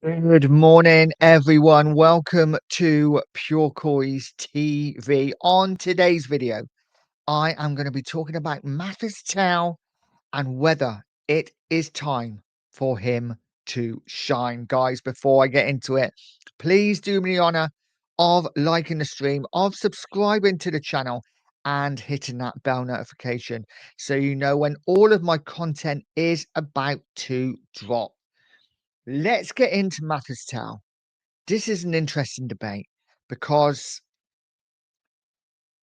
Good morning, everyone. Welcome to Pure Coys TV. On today's video, I am going to be talking about Mathys Tel and whether it is time for him to shine. Guys, before I get into it, please do me the honor of liking the stream, of subscribing to the channel, and hitting that bell notification so you know when all of my content is about to drop. Let's get into Mathys Tel. This is an interesting debate because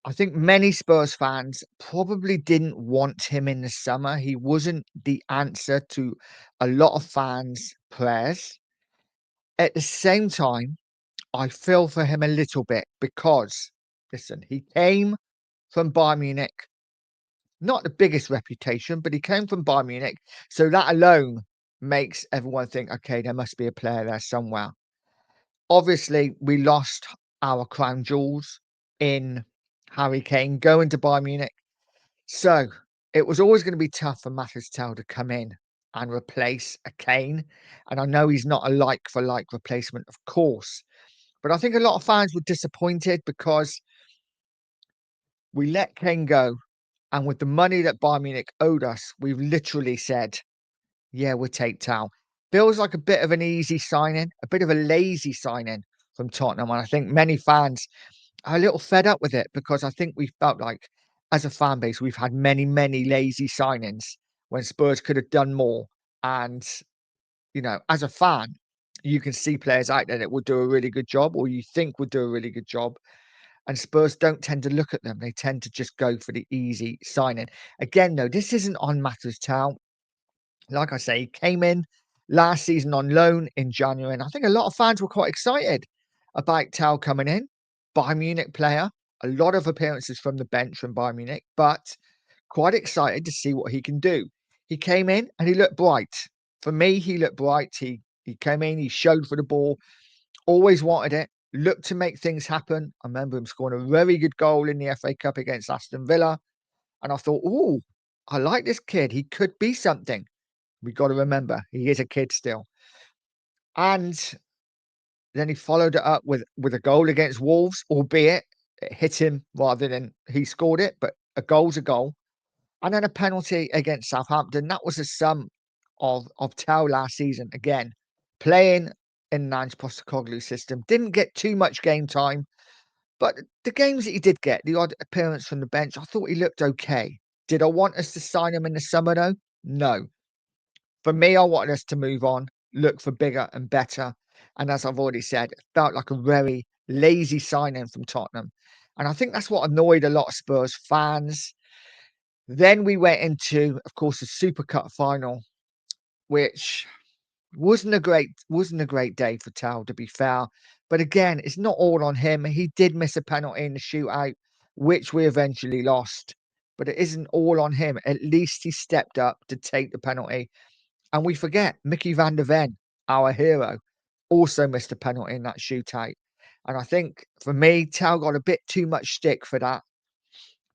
I think many Spurs fans probably didn't want him in the summer. He wasn't the answer to a lot of fans' prayers. At the same time, I feel for him a little bit because, listen, he came from Bayern Munich, not the biggest reputation, but he came from Bayern Munich. So that alone makes everyone think, okay, there must be a player there somewhere. Obviously, we lost our crown jewels in Harry Kane going to Bayern Munich. So it was always going to be tough for Mathys Tel to come in and replace a Kane. And I know he's not a like for like replacement, of course. But I think a lot of fans were disappointed because we let Kane go. And with the money that Bayern Munich owed us, we've literally said, yeah, we'll take Tel. Feels like a bit of an easy signing, a bit of a lazy signing from Tottenham. And I think many fans are a little fed up with it because I think we felt like, as a fan base, we've had many, many lazy signings when Spurs could have done more. And, as a fan, you can see players out there that will do a really good job or you think would do a really good job. And Spurs don't tend to look at them. They tend to just go for the easy signing. Again, though, this isn't on Mathys Tel. Like I say, he came in last season on loan in January, and I think a lot of fans were quite excited about Tel coming in. Bayern Munich player, a lot of appearances from the bench from Bayern Munich, but quite excited to see what he can do. He came in and he looked bright. For me, he looked bright. He came in, he showed for the ball, always wanted it, looked to make things happen. I remember him scoring a very good goal in the FA Cup against Aston Villa, and I thought, oh, I like this kid. He could be something. We got to remember he is a kid still. And then he followed it up with a goal against Wolves, albeit it hit him rather than he scored it, but a goal's a goal. And then a penalty against Southampton. That was a sum of Tel last season. Again, playing in Nan's Postecoglou system. Didn't get too much game time, but the games that he did get, the odd appearance from the bench, I thought he looked okay. Did I want us to sign him in the summer though? No. For me, I wanted us to move on, look for bigger and better. And as I've already said, it felt like a very lazy signing from Tottenham. And I think that's what annoyed a lot of Spurs fans. Then we went into, of course, the Super Cup final, which wasn't a great day for Tal, to be fair. But again, it's not all on him. He did miss a penalty in the shootout, which we eventually lost. But it isn't all on him. At least he stepped up to take the penalty. And we forget Mickey van der Ven, our hero, also missed a penalty in that shootout. And I think for me, Tal got a bit too much stick for that.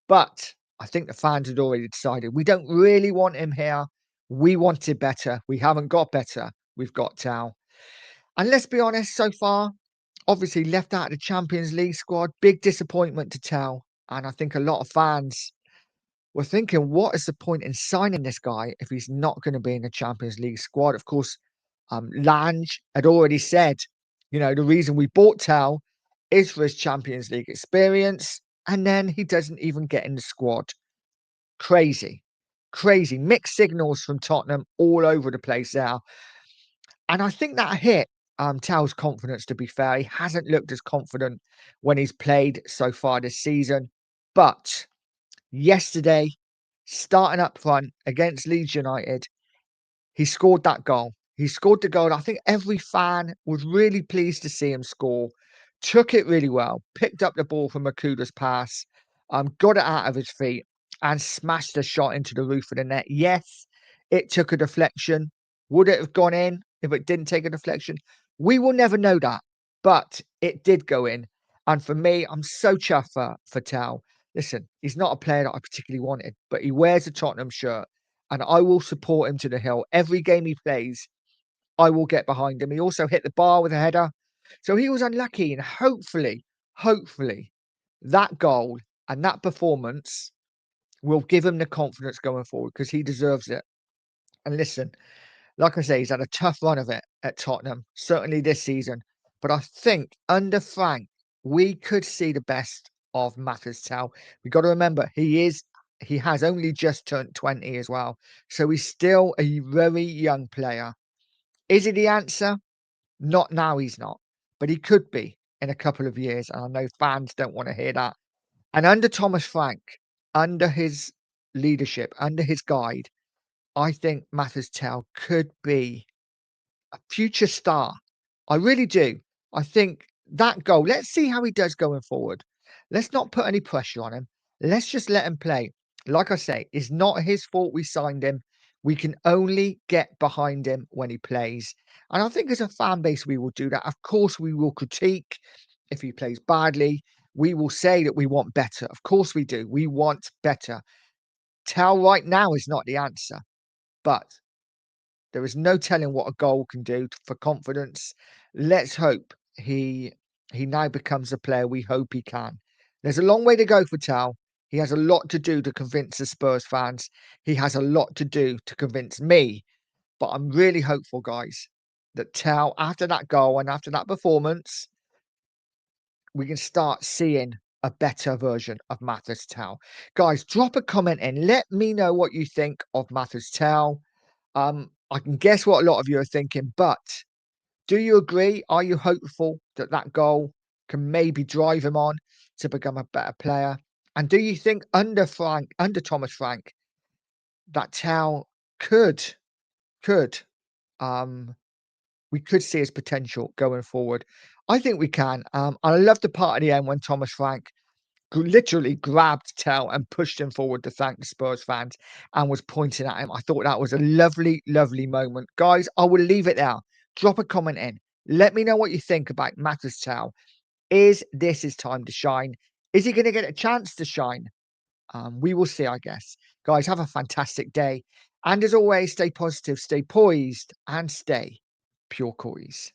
But I think the fans had already decided we don't really want him here. We wanted better. We haven't got better. We've got Tal. And let's be honest, so far, obviously left out of the Champions League squad. Big disappointment to Tal. And I think a lot of fans were thinking, what is the point in signing this guy if he's not going to be in the Champions League squad? Of course, Lange had already said, the reason we bought Tel is for his Champions League experience. And then he doesn't even get in the squad. Crazy, crazy. Mixed signals from Tottenham all over the place there. And I think that hit Tel's confidence, to be fair. He hasn't looked as confident when he's played so far this season. But yesterday, starting up front against Leeds United, he scored that goal. He scored the goal. I think every fan was really pleased to see him score. Took it really well, picked up the ball from Makuda's pass, got it out of his feet, and smashed a shot into the roof of the net. Yes, it took a deflection. Would it have gone in if it didn't take a deflection? We will never know that, but it did go in. And for me, I'm so chuffed for Tal. Listen, he's not a player that I particularly wanted, but he wears a Tottenham shirt and I will support him to the hill. Every game he plays, I will get behind him. He also hit the bar with a header. So he was unlucky, and hopefully, that goal and that performance will give him the confidence going forward because he deserves it. And listen, like I say, he's had a tough run of it at Tottenham, certainly this season. But I think under Frank, we could see the best of Mathys Tel. We've got to remember he has only just turned 20 as well. So he's still a very young player. Is he the answer? Not now, he's not. But he could be in a couple of years. And I know fans don't want to hear that. And under Thomas Frank, under his leadership, under his guide, I think Mathys Tel could be a future star. I really do. I think that goal, let's see how he does going forward. Let's not put any pressure on him. Let's just let him play. Like I say, it's not his fault we signed him. We can only get behind him when he plays. And I think as a fan base, we will do that. Of course, we will critique if he plays badly. We will say that we want better. Of course, we do. We want better. Tell right now is not the answer, but there is no telling what a goal can do for confidence. Let's hope he now becomes the player we hope he can. There's a long way to go for Tal. He has a lot to do to convince the Spurs fans. He has a lot to do to convince me. But I'm really hopeful, guys, that Tal, after that goal and after that performance, we can start seeing a better version of Mathys Tel. Guys, drop a comment in. Let me know what you think of Mathys Tel. I can guess what a lot of you are thinking, but do you agree? Are you hopeful that that goal can maybe drive him on to become a better player? And do you think under Thomas Frank, that Tau could, um, we could see his potential going forward? I think we can. I love the part at the end when Thomas Frank literally grabbed Tell and pushed him forward to thank the Spurs fans and was pointing at him. I thought that was a lovely moment. Guys, I will leave it there. Drop a comment in. Let me know what you think about Mathys Tel. Is this his time to shine? Is he going to get a chance to shine? We will see, I guess. Guys, have a fantastic day. And as always, stay positive, stay poised, and stay pure Coys.